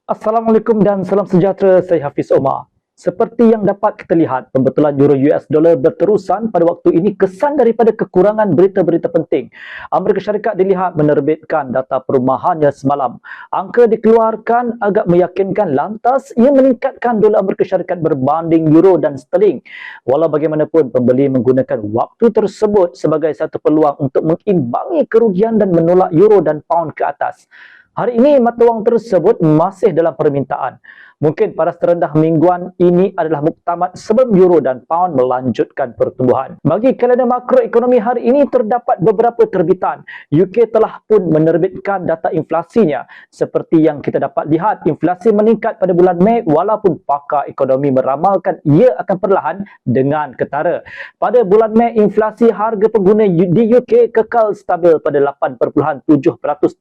Assalamualaikum dan salam sejahtera, saya Hafiz Omar. Seperti yang dapat kita lihat, pembetulan euro US dollar berterusan pada waktu ini kesan daripada kekurangan berita-berita penting. Amerika Syarikat dilihat menerbitkan data perumahannya semalam. Angka dikeluarkan agak meyakinkan, lantas ia meningkatkan dolar Amerika Syarikat berbanding euro dan sterling. Walau bagaimanapun, pembeli menggunakan waktu tersebut sebagai satu peluang untuk mengimbangi kerugian dan menolak euro dan pound ke atas. Hari ini mata wang tersebut masih dalam permintaan. Mungkin paras terendah mingguan ini adalah muktamad sebelum euro dan pound melanjutkan pertumbuhan. Bagi kalender makroekonomi hari ini terdapat beberapa terbitan. UK telah pun menerbitkan data inflasinya. Seperti yang kita dapat lihat, inflasi meningkat pada bulan Mei walaupun pakar ekonomi meramalkan ia akan perlahan dengan ketara. Pada bulan Mei, inflasi harga pengguna di UK kekal stabil pada 8.7%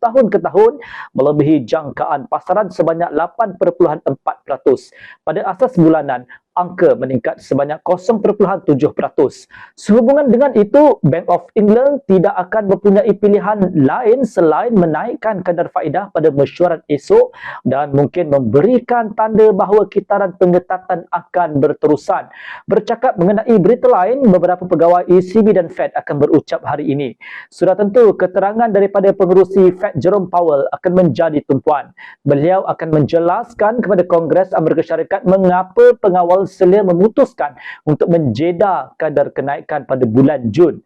tahun ke tahun, melebihi jangkaan pasaran sebanyak 8.4%. Pada asas bulanan, angka meningkat sebanyak 0.7%. Sehubungan dengan itu, Bank of England tidak akan mempunyai pilihan lain selain menaikkan kadar faedah pada mesyuarat esok dan mungkin memberikan tanda bahawa kitaran pengetatan akan berterusan. Bercakap mengenai berita lain, beberapa pegawai ECB dan Fed akan berucap hari ini. Sudah tentu, keterangan daripada pengerusi Fed Jerome Powell akan menjadi tumpuan. Beliau akan menjelaskan kepada Kongres Amerika Syarikat mengapa pengawal selia memutuskan untuk menjeda kadar kenaikan pada bulan Jun.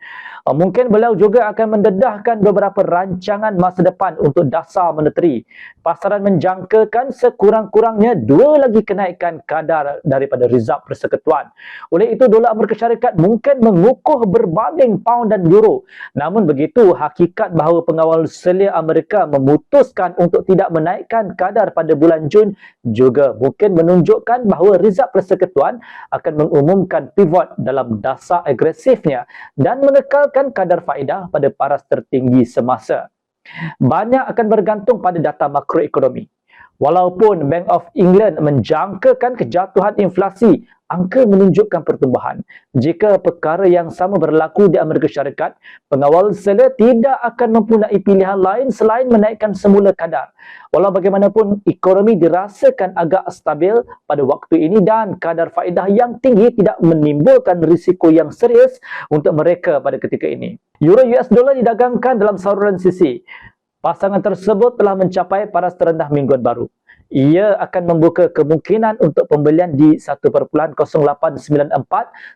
Mungkin beliau juga akan mendedahkan beberapa rancangan masa depan untuk dasar moneteri. Pasaran menjangkakan sekurang-kurangnya dua lagi kenaikan kadar daripada Rizab Persekutuan. Oleh itu, dolar Amerika Syarikat mungkin mengukuh berbanding pound dan euro. Namun begitu, hakikat bahawa pengawal selia Amerika memutuskan untuk tidak menaikkan kadar pada bulan Jun juga mungkin menunjukkan bahawa Rizab Persekutuan akan mengumumkan pivot dalam dasar agresifnya dan mengekalkan kadar faedah pada paras tertinggi semasa. Banyak akan bergantung pada data makroekonomi. Walaupun Bank of England menjangkakan kejatuhan inflasi, angka menunjukkan pertumbuhan. Jika perkara yang sama berlaku di Amerika Syarikat, pengawal selia tidak akan mempunyai pilihan lain selain menaikkan semula kadar. Walau bagaimanapun, ekonomi dirasakan agak stabil pada waktu ini dan kadar faedah yang tinggi tidak menimbulkan risiko yang serius untuk mereka pada ketika ini. Euro US dollar didagangkan dalam saluran sisi. Pasangan tersebut telah mencapai paras terendah mingguan baru. Ia akan membuka kemungkinan untuk pembelian di 1.0894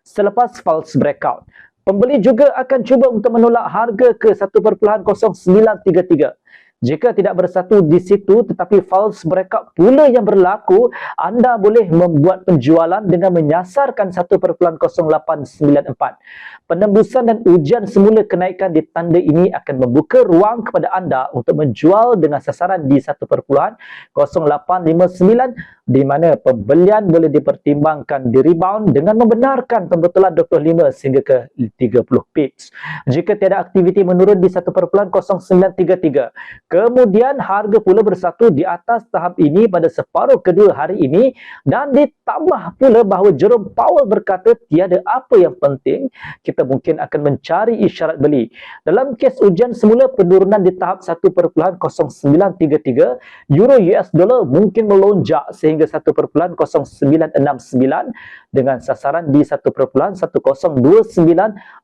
selepas false breakout. Pembeli juga akan cuba untuk menolak harga ke 1.0933. Jika tidak bersatu di situ tetapi false breakout pula yang berlaku, anda boleh membuat penjualan dengan menyasarkan 1.0894. Penembusan dan ujian semula kenaikan di tanda ini akan membuka ruang kepada anda untuk menjual dengan sasaran di 1.0859, di mana pembelian boleh dipertimbangkan di rebound dengan membenarkan pembetulan 25 sehingga ke 30 pips. Jika tiada aktiviti menurun di 1.0933, kemudian harga pula bersatu di atas tahap ini pada separuh kedua hari ini dan ditambah pula bahawa Jerome Powell berkata tiada apa yang penting, kita mungkin akan mencari isyarat beli. Dalam kes ujian semula penurunan di tahap 1.0933, euro US dollar mungkin melonjak sehingga 1.0969 dengan sasaran di 1.1029,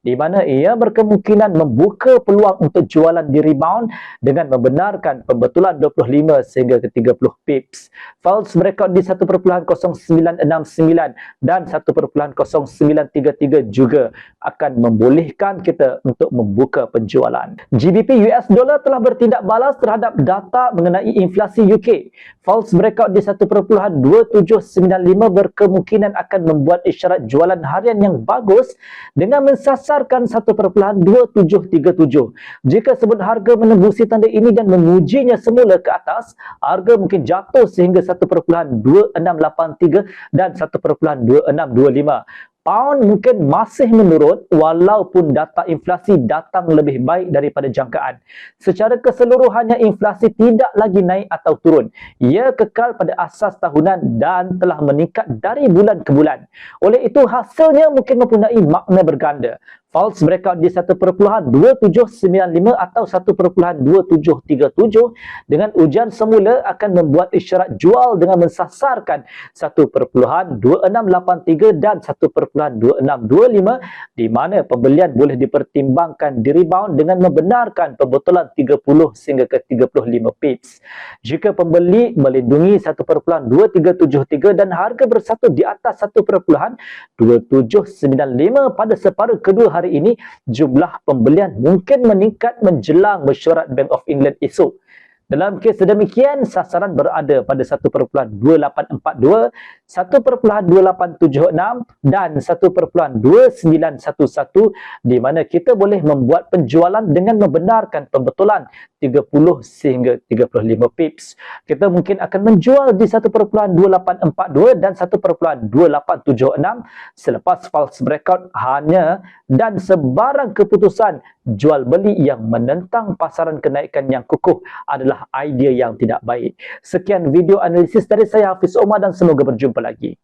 di mana ia berkemungkinan membuka peluang untuk jualan di rebound dengan membenarkan pembetulan 25 sehingga ke 30 pips. False breakout di 1.0969 dan 1.0933 juga akan membolehkan kita untuk membuka penjualan. GBP US dollar telah bertindak balas terhadap data mengenai inflasi UK. False breakout di 1.2795 berkemungkinan akan membuat isyarat jualan harian yang bagus dengan mensasarkan 1.2737. Jika sebut harga menembusi tanda ini dan mengujinya semula ke atas, harga mungkin jatuh sehingga 1.2683 dan 1.2625. Pound mungkin masih menurun walaupun data inflasi datang lebih baik daripada jangkaan. Secara keseluruhannya, inflasi tidak lagi naik atau turun. Ia kekal pada asas tahunan dan telah meningkat dari bulan ke bulan. Oleh itu, hasilnya mungkin mempunyai makna berganda. false breakout di 1.2795 atau 1.2737 dengan ujian semula akan membuat isyarat jual dengan mensasarkan 1.2683 dan 1.2625 di mana pembelian boleh dipertimbangkan di rebound dengan membenarkan pembetulan 30 sehingga ke 35 pips. Jika pembeli melindungi 1.2373 dan harga bersatu di atas 1.2795 pada separuh kedua hari ini, jumlah pembelian mungkin meningkat menjelang mesyuarat Bank of England esok. Dalam kes sedemikian, sasaran berada pada 1.2842, 1.2876 dan 1.2911 di mana kita boleh membuat penjualan dengan membenarkan pembetulan 30 sehingga 35 pips. Kita mungkin akan menjual di 1.2842 dan 1.2876 selepas false breakout hanya dan sebarang keputusan jual beli yang menentang pasaran kenaikan yang kukuh adalah idea yang tidak baik. Sekian video analisis dari saya Hafiz Omar dan semoga berjumpa lagi.